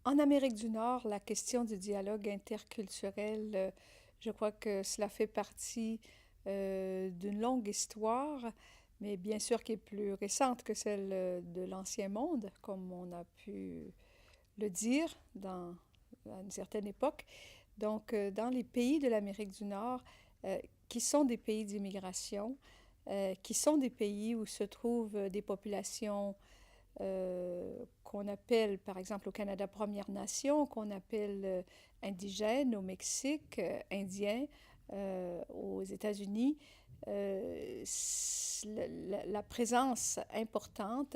En Amérique du Nord, la question du dialogue interculturel, je crois que cela fait partie d'une longue histoire, mais bien sûr qui est plus récente que celle de l'Ancien Monde, comme on a pu le dire à une certaine époque. Donc, dans les pays de l'Amérique du Nord, qui sont des pays d'immigration, qui sont des pays où se trouvent des populations qu'on appelle, par exemple, au Canada, Premières Nations, qu'on appelle indigènes au Mexique, indiens aux États-Unis. La présence importante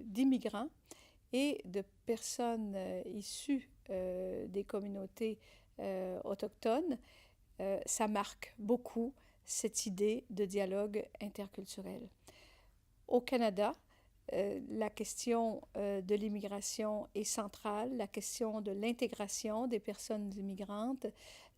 d'immigrants et de personnes issues des communautés autochtones, ça marque beaucoup cette idée de dialogue interculturel. Au Canada, la question de l'immigration est centrale, la question de l'intégration des personnes immigrantes,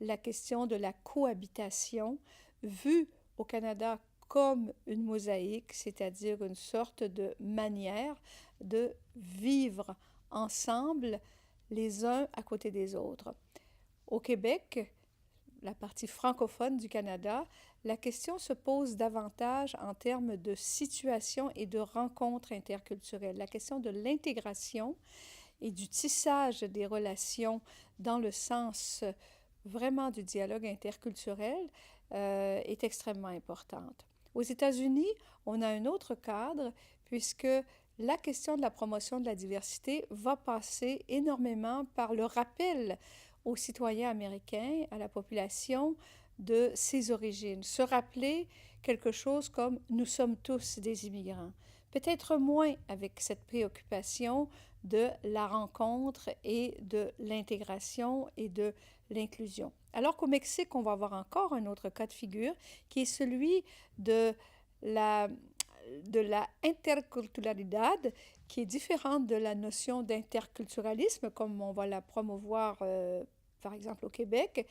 la question de la cohabitation, vue au Canada comme une mosaïque, c'est-à-dire une sorte de manière de vivre ensemble les uns à côté des autres. Au Québec, la partie francophone du Canada, la question se pose davantage en termes de situation et de rencontres interculturelles. La question de l'intégration et du tissage des relations dans le sens vraiment du dialogue interculturel est extrêmement importante. Aux États-Unis, on a un autre cadre puisque la question de la promotion de la diversité va passer énormément par le rappel aux citoyens américains, à la population, de ses origines. Se rappeler quelque chose comme nous sommes tous des immigrants. Peut-être moins avec cette préoccupation de la rencontre et de l'intégration et de l'inclusion. Alors qu'au Mexique, on va avoir encore un autre cas de figure qui est celui de la de la interculturalidad, qui est différente de la notion d'interculturalisme, comme on va la promouvoir par exemple au Québec,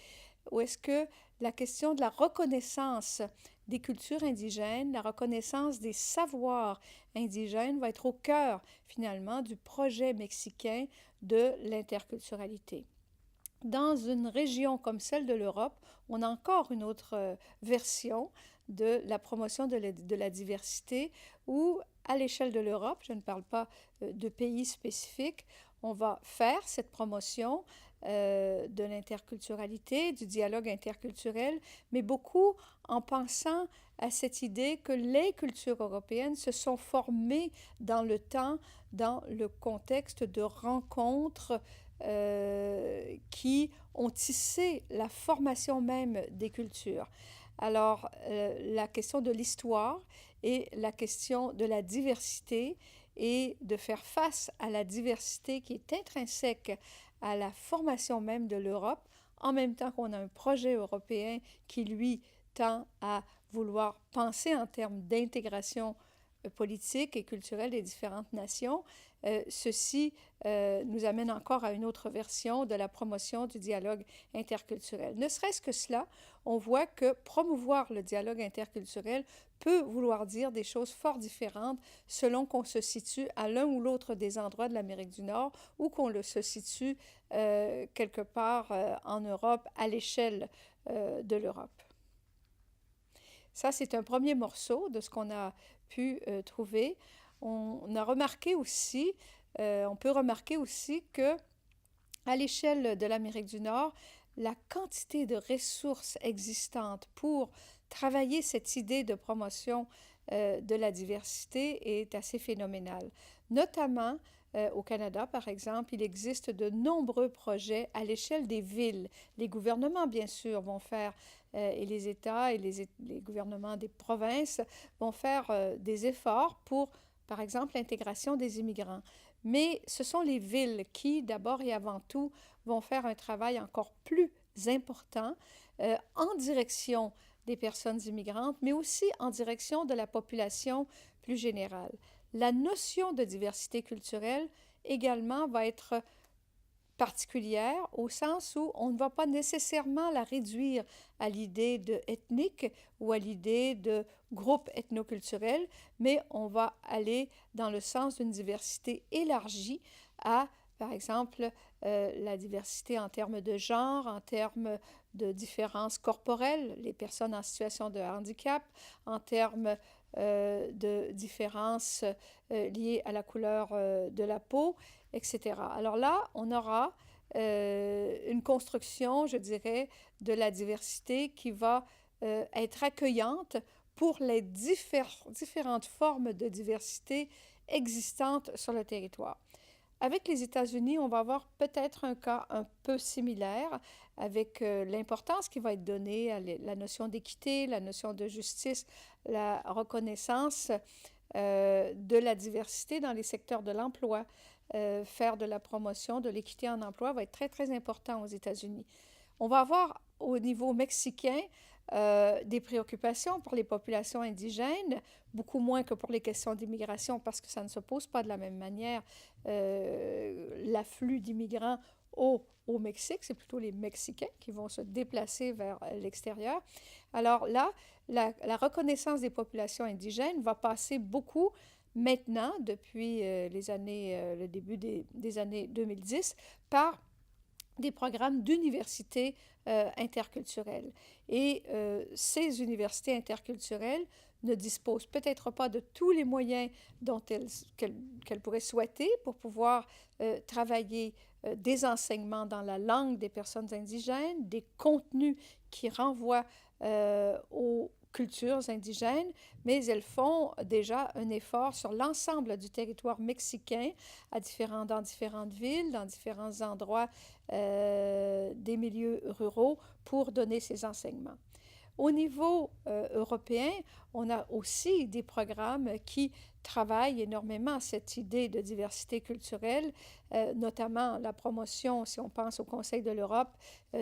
où est-ce que la question de la reconnaissance des cultures indigènes, la reconnaissance des savoirs indigènes va être au cœur finalement du projet mexicain de l'interculturalité. Dans une région comme celle de l'Europe, on a encore une autre version de la promotion de la diversité où, à l'échelle de l'Europe, je ne parle pas de pays spécifiques, on va faire cette promotion de l'interculturalité, du dialogue interculturel, mais beaucoup en pensant à cette idée que les cultures européennes se sont formées dans le temps, dans le contexte de rencontres qui ont tissé la formation même des cultures. Alors, la question de l'histoire et la question de la diversité et de faire face à la diversité qui est intrinsèque à la formation même de l'Europe, en même temps qu'on a un projet européen qui, lui, tend à vouloir penser en termes d'intégration politique et culturelle des différentes nations. Ceci nous amène encore à une autre version de la promotion du dialogue interculturel. Ne serait-ce que cela, on voit que promouvoir le dialogue interculturel peut vouloir dire des choses fort différentes selon qu'on se situe à l'un ou l'autre des endroits de l'Amérique du Nord ou qu'on se situe quelque part en Europe à l'échelle de l'Europe. Ça, c'est un premier morceau de ce qu'on a pu trouver. On a remarqué aussi, on peut remarquer aussi que à l'échelle de l'Amérique du Nord, la quantité de ressources existantes pour travailler cette idée de promotion de la diversité est assez phénoménale. Notamment au Canada, par exemple, il existe de nombreux projets à l'échelle des villes. Les gouvernements, bien sûr, vont faire, et les États et les gouvernements des provinces vont faire des efforts pour, par exemple, l'intégration des immigrants. Mais ce sont les villes qui, d'abord et avant tout, vont faire un travail encore plus important en direction des personnes immigrantes, mais aussi en direction de la population plus générale. La notion de diversité culturelle également va être particulière au sens où on ne va pas nécessairement la réduire à l'idée de ethnique ou à l'idée de groupe ethnoculturel, mais on va aller dans le sens d'une diversité élargie à, par exemple, la diversité en termes de genre, en termes de différences corporelles, les personnes en situation de handicap, en termes de différences liées à la couleur de la peau, etc. Alors là, on aura une construction, je dirais, de la diversité qui va être accueillante pour les différentes formes de diversité existantes sur le territoire. Avec les États-Unis, on va avoir peut-être un cas un peu similaire avec l'importance qui va être donnée à la notion d'équité, la notion de justice, la reconnaissance de la diversité dans les secteurs de l'emploi. Faire de la promotion de l'équité en emploi va être très, très important aux États-Unis. On va avoir au niveau mexicain des préoccupations pour les populations indigènes, beaucoup moins que pour les questions d'immigration parce que ça ne se pose pas de la même manière. L'afflux d'immigrants au Mexique, c'est plutôt les Mexicains qui vont se déplacer vers l'extérieur. Alors là, la reconnaissance des populations indigènes va passer beaucoup maintenant, depuis le début des années 2010, par des programmes d'universités interculturelles. Et ces universités interculturelles ne disposent peut-être pas de tous les moyens dont qu'elles pourraient souhaiter pour pouvoir travailler des enseignements dans la langue des personnes indigènes, des contenus qui renvoient aux cultures indigènes, mais elles font déjà un effort sur l'ensemble du territoire mexicain, dans différentes villes, dans différents endroits des milieux ruraux pour donner ces enseignements. Au niveau européen, on a aussi des programmes qui travaillent énormément cette idée de diversité culturelle, notamment la promotion, si on pense au Conseil de l'Europe,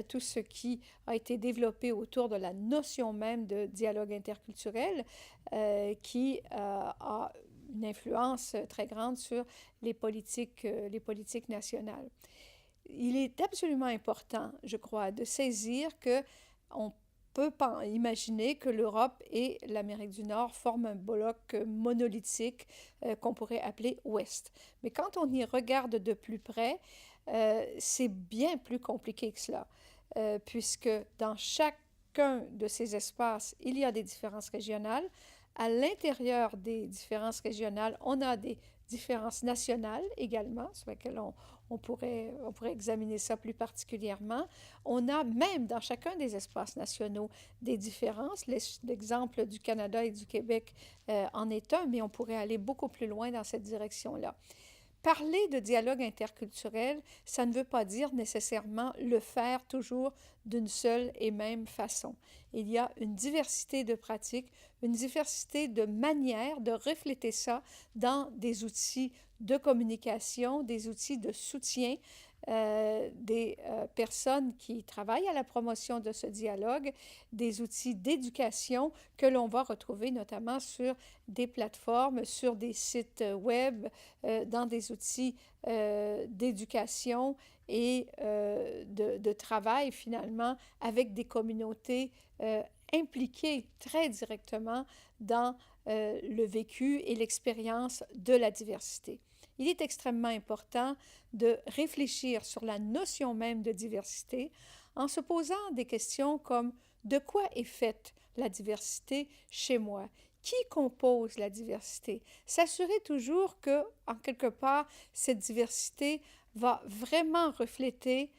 tout ce qui a été développé autour de la notion même de dialogue interculturel, qui a une influence très grande sur les politiques nationales. Il est absolument important, je crois, de saisir qu'on peut imaginer que l'Europe et l'Amérique du Nord forment un bloc monolithique qu'on pourrait appeler Ouest. Mais quand on y regarde de plus près, c'est bien plus compliqué que cela, puisque dans chacun de ces espaces, il y a des différences régionales. À l'intérieur des différences régionales, on a des différences nationales également, sur lesquelles on pourrait examiner ça plus particulièrement. On a même dans chacun des espaces nationaux des différences. L'exemple du Canada et du Québec en est un, mais on pourrait aller beaucoup plus loin dans cette direction-là. Parler de dialogue interculturel, ça ne veut pas dire nécessairement le faire toujours d'une seule et même façon. Il y a une diversité de pratiques, une diversité de manières de refléter ça dans des outils de communication, des outils de soutien des personnes qui travaillent à la promotion de ce dialogue, des outils d'éducation que l'on va retrouver notamment sur des plateformes, sur des sites web, dans des outils d'éducation et de travail finalement avec des communautés impliquées très directement dans le vécu et l'expérience de la diversité. Il est extrêmement important de réfléchir sur la notion même de diversité en se posant des questions comme de quoi est faite la diversité chez moi? Qui compose la diversité? S'assurer toujours que, en quelque part, cette diversité va vraiment refléter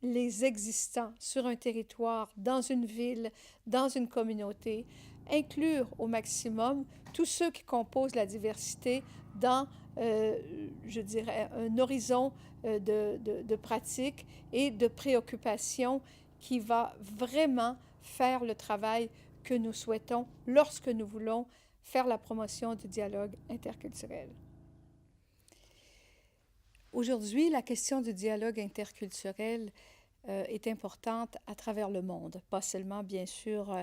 les existants sur un territoire, dans une ville, dans une communauté, inclure au maximum tous ceux qui composent la diversité dans, je dirais, un horizon de pratiques et de préoccupations qui va vraiment faire le travail que nous souhaitons lorsque nous voulons faire la promotion du dialogue interculturel. Aujourd'hui, la question du dialogue interculturel est importante à travers le monde, pas seulement bien sûr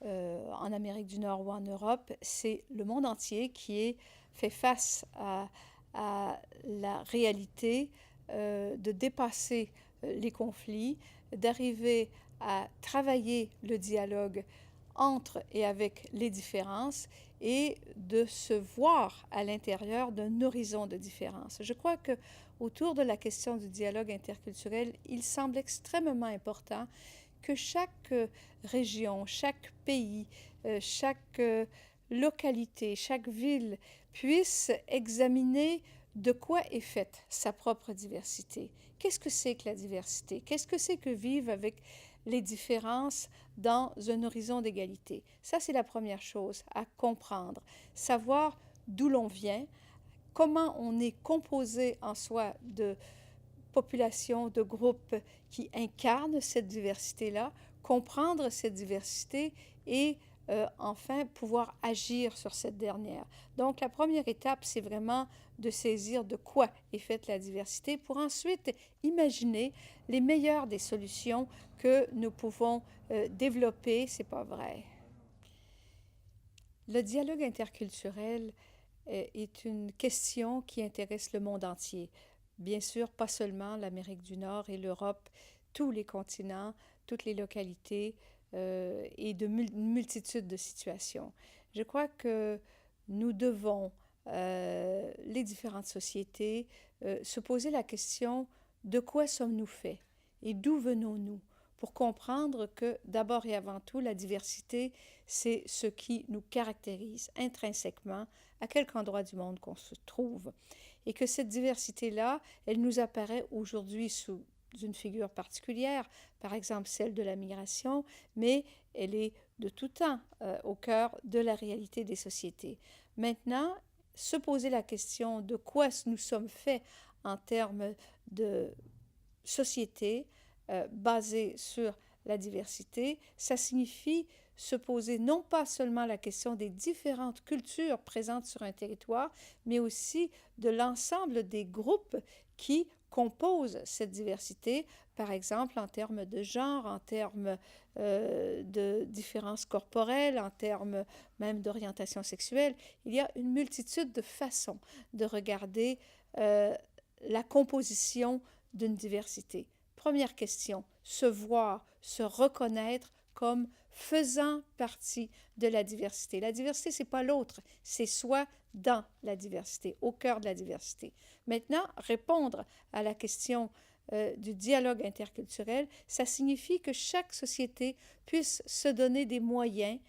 en Amérique du Nord ou en Europe, c'est le monde entier qui fait face à la réalité de dépasser les conflits, d'arriver à travailler le dialogue entre et avec les différences et de se voir à l'intérieur d'un horizon de différence. Je crois que autour de la question du dialogue interculturel, il semble extrêmement important que chaque région, chaque pays, chaque localité, chaque ville puisse examiner de quoi est faite sa propre diversité. Qu'est-ce que c'est que la diversité? Qu'est-ce que c'est que vivre avec les différences dans un horizon d'égalité? Ça, c'est la première chose à comprendre. Savoir d'où l'on vient, comment on est composé en soi de populations, de groupes qui incarnent cette diversité-là, comprendre cette diversité et enfin pouvoir agir sur cette dernière. Donc la première étape, c'est vraiment de saisir de quoi est faite la diversité pour ensuite imaginer les meilleures des solutions que nous pouvons développer. C'est pas vrai. Le dialogue interculturel est une question qui intéresse le monde entier. Bien sûr, pas seulement l'Amérique du Nord et l'Europe, tous les continents, toutes les localités et de multitudes de situations. Je crois que nous devons, les différentes sociétés, se poser la question de quoi sommes-nous faits et d'où venons-nous pour comprendre que d'abord et avant tout, la diversité, c'est ce qui nous caractérise intrinsèquement à quelque endroit du monde qu'on se trouve. Et que cette diversité-là, elle nous apparaît aujourd'hui sous une figure particulière, par exemple celle de la migration, mais elle est de tout temps au cœur de la réalité des sociétés. Maintenant, se poser la question de quoi nous sommes faits en termes de société basée sur la diversité, ça signifie se poser non pas seulement la question des différentes cultures présentes sur un territoire, mais aussi de l'ensemble des groupes qui composent cette diversité, par exemple en termes de genre, en termes de différences corporelles, en termes même d'orientation sexuelle. Il y a une multitude de façons de regarder la composition d'une diversité. Première question, se voir, se reconnaître comme faisant partie de la diversité. La diversité, ce n'est pas l'autre, c'est soi dans la diversité, au cœur de la diversité. Maintenant, répondre à la question du dialogue interculturel, ça signifie que chaque société puisse se donner des moyens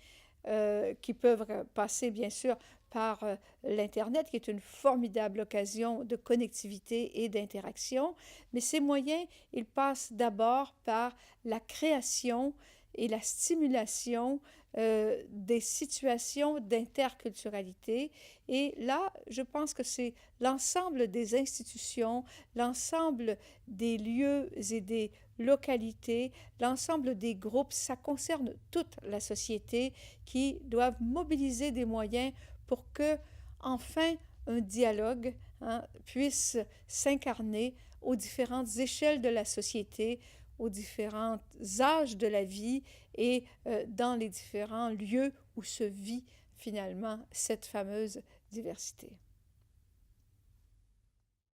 qui peuvent passer, bien sûr, par l'Internet, qui est une formidable occasion de connectivité et d'interaction. Mais ces moyens, ils passent d'abord par la création et la stimulation des situations d'interculturalité. Et là, je pense que c'est l'ensemble des institutions, l'ensemble des lieux et des localités, l'ensemble des groupes, ça concerne toute la société qui doivent mobiliser des moyens pour que, enfin, un dialogue puisse s'incarner aux différentes échelles de la société, aux différents âges de la vie et dans les différents lieux où se vit finalement cette fameuse diversité.